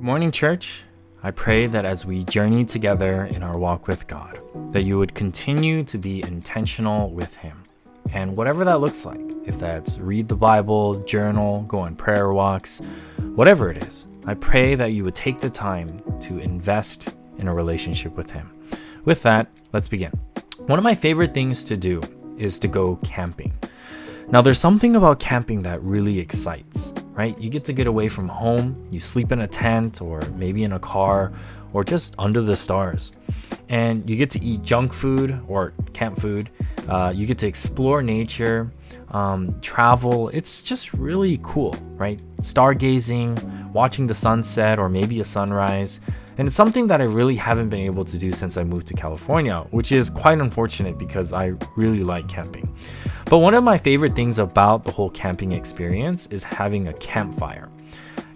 Morning, church. I pray that as we journey together in our walk with God, that you would continue to be intentional with Him. And whatever that looks like, if that's read the Bible, journal, go on prayer walks, whatever it is, I pray that you would take the time to invest in a relationship with Him. With that, let's begin. One of my favorite things to do is to go camping. Now, there's something about camping that really excites, right? You get to get away from home, you sleep in a tent or maybe in a car or just under the stars. And you get to eat junk food or camp food. You get to explore nature, travel. It's just really cool, right? Stargazing, watching the sunset or maybe a sunrise. And it's something that I really haven't been able to do since I moved to California, which is quite unfortunate because I really like camping. But one of my favorite things about the whole camping experience is having a campfire.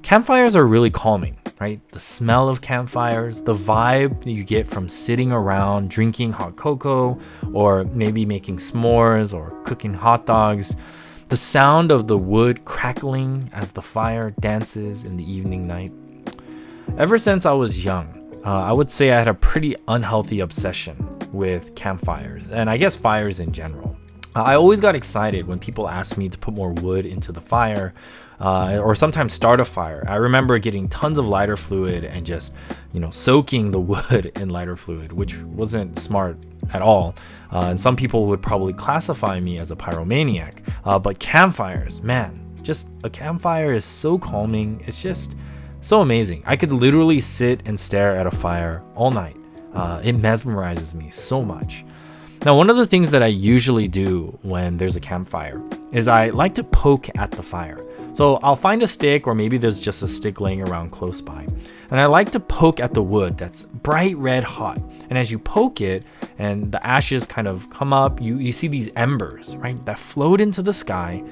Campfires are really calming, right? The smell of campfires, the vibe you get from sitting around drinking hot cocoa or maybe making s'mores or cooking hot dogs, the sound of the wood crackling as the fire dances in the evening night. Ever since I was young, I would say I had a pretty unhealthy obsession with campfires, and I guess fires in general. I always got excited when people asked me to put more wood into the fire, or sometimes start a fire. I remember getting tons of lighter fluid and just, soaking the wood in lighter fluid, which wasn't smart at all. And some people would probably classify me as a pyromaniac. But campfires, man, just a campfire is so calming. It's just so amazing. I could literally sit and stare at a fire all night. It mesmerizes me so much. Now, one of the things that I usually do when there's a campfire is I like to poke at the fire. So I'll find a stick, or maybe there's just a stick laying around close by. And I like to poke at the wood that's bright red hot. And as you poke it and the ashes kind of come up, you see these embers, right, that float into the sky.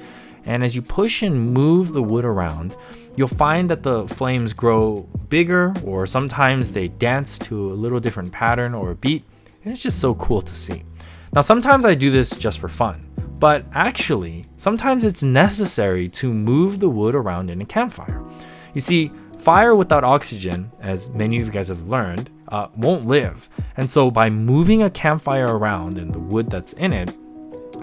And as you push and move the wood around, you'll find that the flames grow bigger, or sometimes they dance to a little different pattern or a beat. And it's just so cool to see. Now, sometimes I do this just for fun, but actually, sometimes it's necessary to move the wood around in a campfire. You see, fire without oxygen, as many of you guys have learned, won't live. And so by moving a campfire around and the wood that's in it,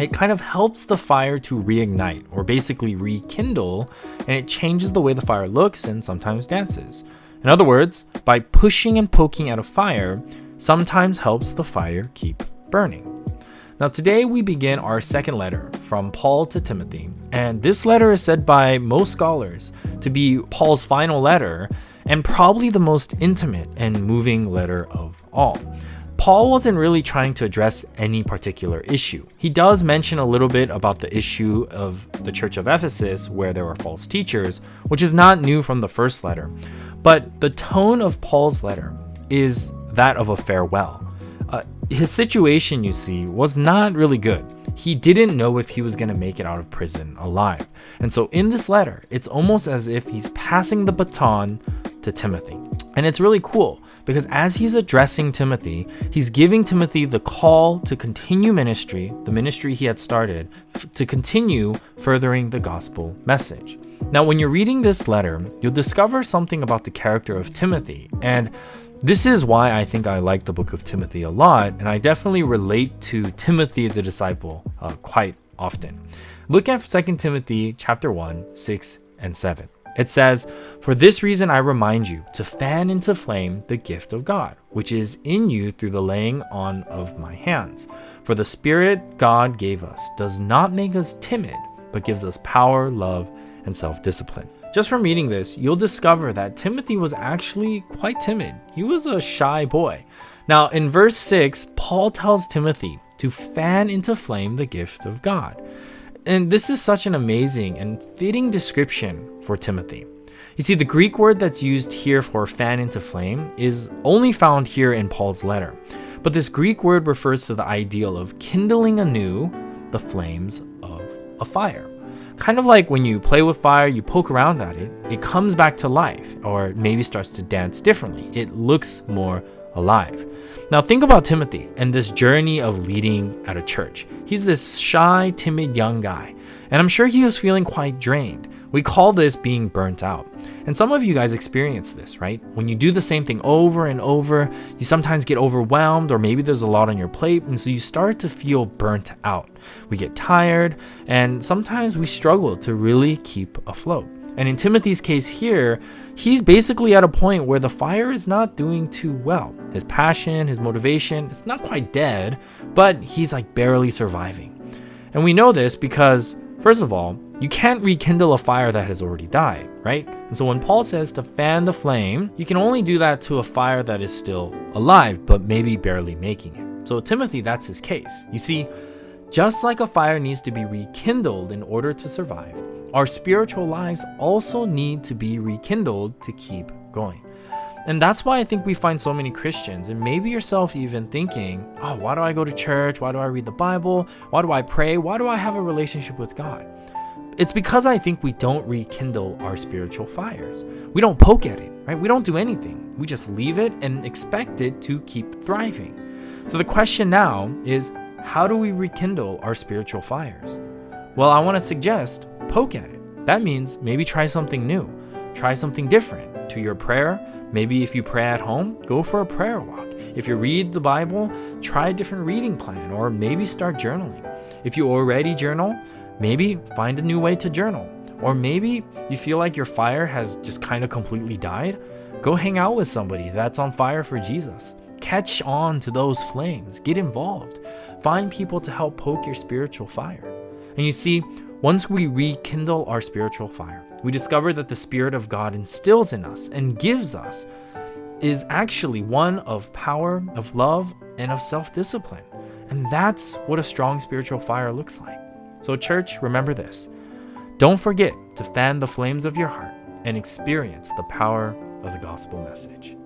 it kind of helps the fire to reignite, or basically rekindle, and it changes the way the fire looks and sometimes dances. In other words, by pushing and poking at a fire, sometimes helps the fire keep burning. Now, today we begin our second letter from Paul to Timothy, and this letter is said by most scholars to be Paul's final letter and probably the most intimate and moving letter of all. Paul wasn't really trying to address any particular issue. He does mention a little bit about the issue of the church of Ephesus, where there were false teachers, which is not new from the first letter. But the tone of Paul's letter is that of a farewell. His situation, you see, was not really good. He didn't know if he was going to make it out of prison alive. And so in this letter, it's almost as if he's passing the baton to Timothy. And it's really cool because as he's addressing Timothy, he's giving Timothy the call to continue ministry, the ministry he had started, to continue furthering the gospel message. Now, when you're reading this letter, you'll discover something about the character of Timothy. And this is why I think I like the book of Timothy a lot, and I definitely relate to Timothy the disciple quite often. Look at 2 Timothy chapter 1, 6 and 7. It says, "For this reason I remind you to fan into flame the gift of God, which is in you through the laying on of my hands. For the Spirit God gave us does not make us timid, but gives us power, love, and self-discipline." Just from reading this, you'll discover that Timothy was actually quite timid. He was a shy boy. Now, in verse 6, Paul tells Timothy to fan into flame the gift of God. And this is such an amazing and fitting description for Timothy. You see, the Greek word that's used here for fan into flame is only found here in Paul's letter. But this Greek word refers to the ideal of kindling anew the flames of a fire. Kind of like when you play with fire, you poke around at it, it comes back to life, or maybe starts to dance differently. It looks more alive. Now think about Timothy and this journey of leading at a church. He's this shy, timid young guy, and I'm sure he was feeling quite drained. We call this being burnt out. And some of you guys experience this, right? When you do the same thing over and over, you sometimes get overwhelmed, or maybe there's a lot on your plate, and so you start to feel burnt out. We get tired, and sometimes we struggle to really keep afloat. And in Timothy's case here, he's basically at a point where the fire is not doing too well. His passion, his motivation, it's not quite dead, but he's like barely surviving. And we know this because, first of all, you can't rekindle a fire that has already died, right? And so when Paul says to fan the flame, you can only do that to a fire that is still alive, but maybe barely making it. So Timothy, that's his case. You see, just like a fire needs to be rekindled in order to survive, our spiritual lives also need to be rekindled to keep going. And that's why I think we find so many Christians, and maybe yourself even thinking, oh, why do I go to church? Why do I read the Bible? Why do I pray? Why do I have a relationship with God? It's because I think we don't rekindle our spiritual fires. We don't poke at it, right? We don't do anything. We just leave it and expect it to keep thriving. So the question now is, how do we rekindle our spiritual fires? Well, I want to suggest poke at it. That means maybe try something new, try something different to your prayer. Maybe if you pray at home, go for a prayer walk. If you read the Bible, try a different reading plan, or maybe start journaling. If you already journal, maybe find a new way to journal. Or maybe you feel like your fire has just kind of completely died. Go hang out with somebody that's on fire for Jesus. Catch on to those flames. Get involved. Find people to help poke your spiritual fire. And you see, once we rekindle our spiritual fire, we discover that the Spirit of God instills in us and gives us is actually one of power, of love, and of self-discipline. And that's what a strong spiritual fire looks like. So church, remember this. Don't forget to fan the flames of your heart and experience the power of the gospel message.